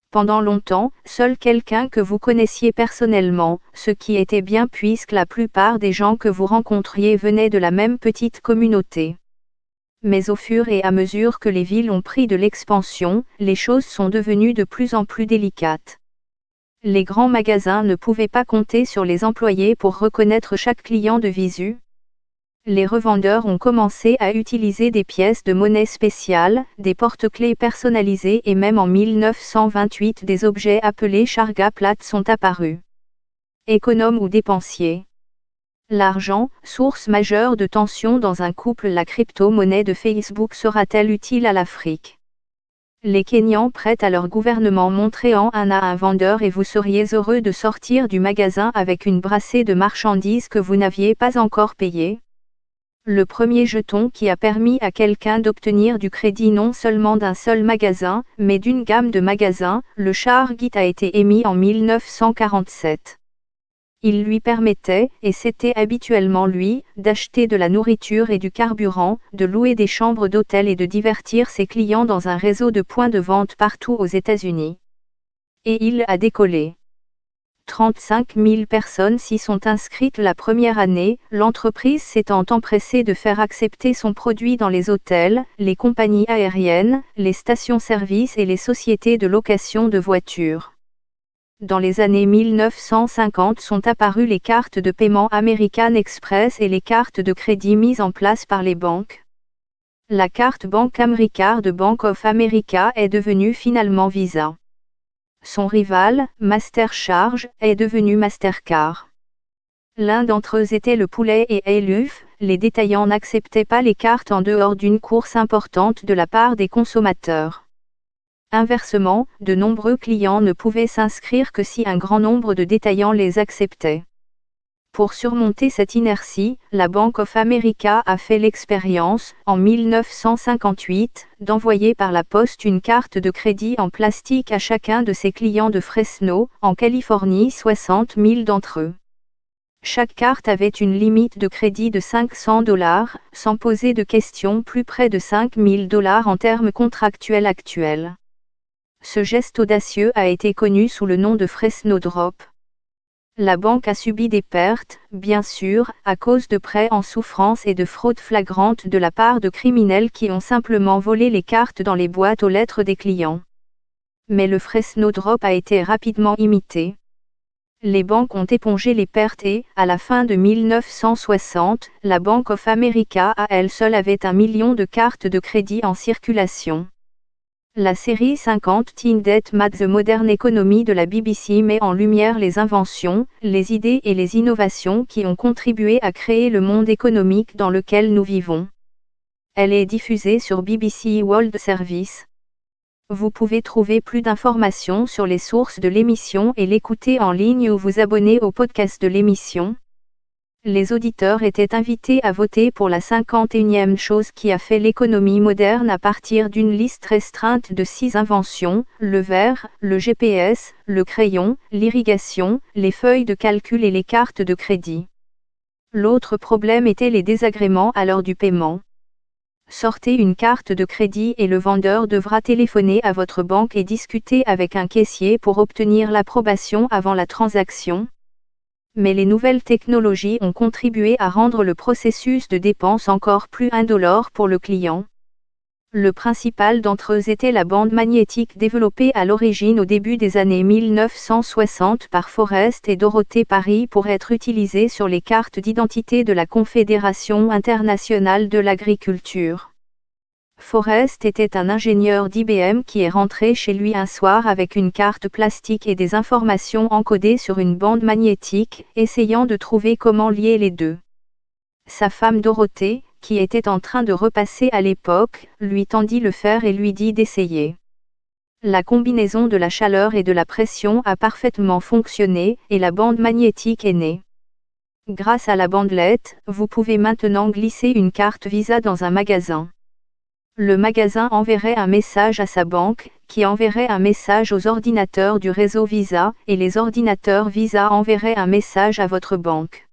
Pendant longtemps, seul quelqu'un que vous connaissiez personnellement, ce qui était bien puisque la plupart des gens que vous rencontriez venaient de la même petite communauté. Mais au fur et à mesure que les villes ont pris de l'expansion, les choses sont devenues de plus en plus délicates. Les grands magasins ne pouvaient pas compter sur les employés pour reconnaître chaque client de visu. Les revendeurs ont commencé à utiliser des pièces de monnaie spéciales, des porte-clés personnalisés et même en 1928 des objets appelés charga plate sont apparus. Économe ou dépensier. L'argent, source majeure de tension dans un couple. La crypto-monnaie de Facebook sera-t-elle utile à l'Afrique? Les Kenyans prêtent à leur gouvernement montrant un à un vendeur et vous seriez heureux de sortir du magasin avec une brassée de marchandises que vous n'aviez pas encore payées. Le premier jeton qui a permis à quelqu'un d'obtenir du crédit non seulement d'un seul magasin, mais d'une gamme de magasins, le Chargit a été émis en 1947. Il lui permettait, et c'était habituellement lui, d'acheter de la nourriture et du carburant, de louer des chambres d'hôtel et de divertir ses clients dans un réseau de points de vente partout aux États-Unis. Et il a décollé. 35 000 personnes s'y sont inscrites la première année, l'entreprise s'étant empressée de faire accepter son produit dans les hôtels, les compagnies aériennes, les stations-service et les sociétés de location de voitures. Dans les années 1950 sont apparues les cartes de paiement American Express et les cartes de crédit mises en place par les banques. La carte Bank Amricard de Bank of America est devenue finalement Visa. Son rival, Mastercharge, est devenu Mastercard. L'un d'entre eux était le poulet et Eluf, les détaillants n'acceptaient pas les cartes en dehors d'une course importante de la part des consommateurs. Inversement, de nombreux clients ne pouvaient s'inscrire que si un grand nombre de détaillants les acceptaient. Pour surmonter cette inertie, la Bank of America a fait l'expérience, en 1958, d'envoyer par la poste une carte de crédit en plastique à chacun de ses clients de Fresno, en Californie. 60 000 d'entre eux. Chaque carte avait une limite de crédit de $500, sans poser de questions, plus près de $5 000 en termes contractuels actuels. Ce geste audacieux a été connu sous le nom de Fresno Drop. La banque a subi des pertes, bien sûr, à cause de prêts en souffrance et de fraudes flagrantes de la part de criminels qui ont simplement volé les cartes dans les boîtes aux lettres des clients. Mais le Fresno Drop a été rapidement imité. Les banques ont épongé les pertes et, à la fin de 1960, la Bank of America à elle seule avait 1 million de cartes de crédit en circulation. La série 50 Think That Made the Modern Economy de la BBC met en lumière les inventions, les idées et les innovations qui ont contribué à créer le monde économique dans lequel nous vivons. Elle est diffusée sur BBC World Service. Vous pouvez trouver plus d'informations sur les sources de l'émission et l'écouter en ligne ou vous abonner au podcast de l'émission. Les auditeurs étaient invités à voter pour la 51e chose qui a fait l'économie moderne à partir d'une liste restreinte de 6 inventions, le verre, le GPS, le crayon, l'irrigation, les feuilles de calcul et les cartes de crédit. L'autre problème était les désagréments à l'heure du paiement. Sortez une carte de crédit et le vendeur devra téléphoner à votre banque et discuter avec un caissier pour obtenir l'approbation avant la transaction. Mais les nouvelles technologies ont contribué à rendre le processus de dépense encore plus indolore pour le client. Le principal d'entre eux était la bande magnétique développée à l'origine au début des années 1960 par Forrest et Dorothée Parry pour être utilisée sur les cartes d'identité de la Confédération internationale de l'agriculture. Forrest était un ingénieur d'IBM qui est rentré chez lui un soir avec une carte plastique et des informations encodées sur une bande magnétique, essayant de trouver comment lier les deux. Sa femme Dorothée, qui était en train de repasser à l'époque, lui tendit le fer et lui dit d'essayer. La combinaison de la chaleur et de la pression a parfaitement fonctionné, et la bande magnétique est née. Grâce à la bandelette, vous pouvez maintenant glisser une carte Visa dans un magasin. Le magasin enverrait un message à sa banque, qui enverrait un message aux ordinateurs du réseau Visa, et les ordinateurs Visa enverraient un message à votre banque.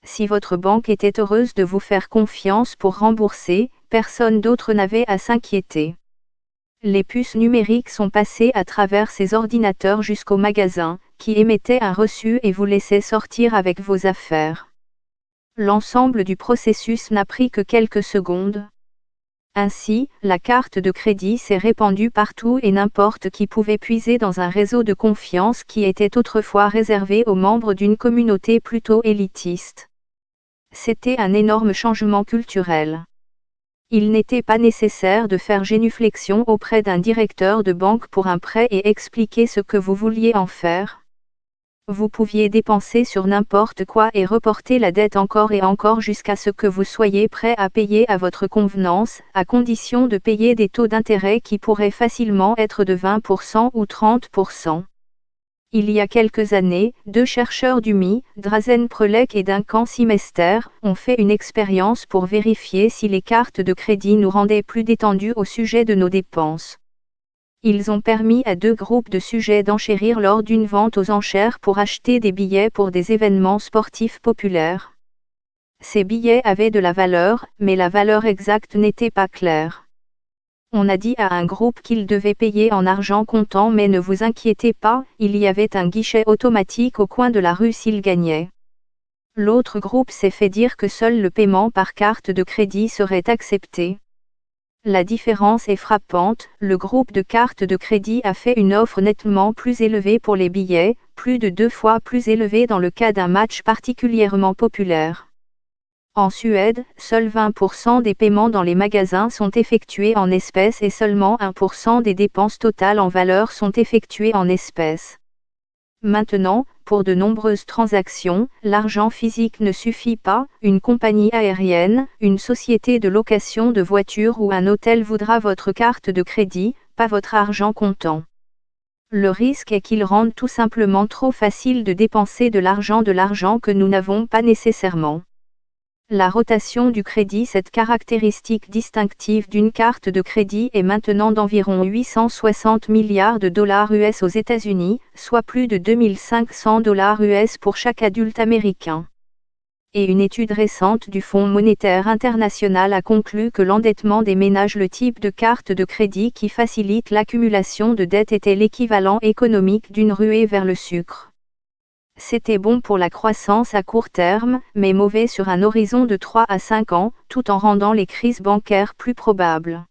Si votre banque était heureuse de vous faire confiance pour rembourser, personne d'autre n'avait à s'inquiéter. Les puces numériques sont passées à travers ces ordinateurs jusqu'au magasin, qui émettait un reçu et vous laissait sortir avec vos affaires. L'ensemble du processus n'a pris que quelques secondes. Ainsi, la carte de crédit s'est répandue partout et n'importe qui pouvait puiser dans un réseau de confiance qui était autrefois réservé aux membres d'une communauté plutôt élitiste. C'était un énorme changement culturel. Il n'était pas nécessaire de faire génuflexion auprès d'un directeur de banque pour un prêt et expliquer ce que vous vouliez en faire. Vous pouviez dépenser sur n'importe quoi et reporter la dette encore et encore jusqu'à ce que vous soyez prêt à payer à votre convenance, à condition de payer des taux d'intérêt qui pourraient facilement être de 20% ou 30%. Il y a quelques années, 2 chercheurs du MI, Drazen Prelec et Duncan Simester, ont fait une expérience pour vérifier si les cartes de crédit nous rendaient plus détendus au sujet de nos dépenses. Ils ont permis à 2 groupes de sujets d'enchérir lors d'une vente aux enchères pour acheter des billets pour des événements sportifs populaires. Ces billets avaient de la valeur, mais la valeur exacte n'était pas claire. On a dit à un groupe qu'il devait payer en argent comptant, mais ne vous inquiétez pas, il y avait un guichet automatique au coin de la rue s'il gagnait. L'autre groupe s'est fait dire que seul le paiement par carte de crédit serait accepté. La différence est frappante, le groupe de cartes de crédit a fait une offre nettement plus élevée pour les billets, plus de 2 fois plus élevée dans le cas d'un match particulièrement populaire. En Suède, seuls 20% des paiements dans les magasins sont effectués en espèces et seulement 1% des dépenses totales en valeur sont effectuées en espèces. Maintenant, pour de nombreuses transactions, l'argent physique ne suffit pas, une compagnie aérienne, une société de location de voitures ou un hôtel voudra votre carte de crédit, pas votre argent comptant. Le risque est qu'ils rendent tout simplement trop facile de dépenser de l'argent que nous n'avons pas nécessairement. La rotation du crédit, cette caractéristique distinctive d'une carte de crédit, est maintenant d'environ 860 milliards de dollars US aux États-Unis, soit plus de 2500 dollars US pour chaque adulte américain. Et une étude récente du Fonds monétaire international a conclu que l'endettement des ménages, le type de carte de crédit qui facilite l'accumulation de dettes, était l'équivalent économique d'une ruée vers le sucre. C'était bon pour la croissance à court terme, mais mauvais sur un horizon de 3 à 5 ans, tout en rendant les crises bancaires plus probables.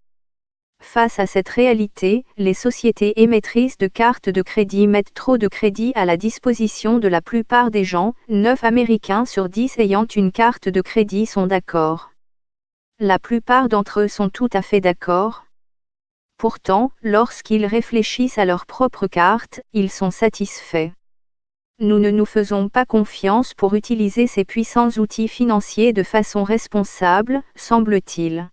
Face à cette réalité, les sociétés émettrices de cartes de crédit mettent trop de crédit à la disposition de la plupart des gens, 9 Américains sur 10 ayant une carte de crédit sont d'accord. La plupart d'entre eux sont tout à fait d'accord. Pourtant, lorsqu'ils réfléchissent à leur propre carte, ils sont satisfaits. Nous ne nous faisons pas confiance pour utiliser ces puissants outils financiers de façon responsable, semble-t-il.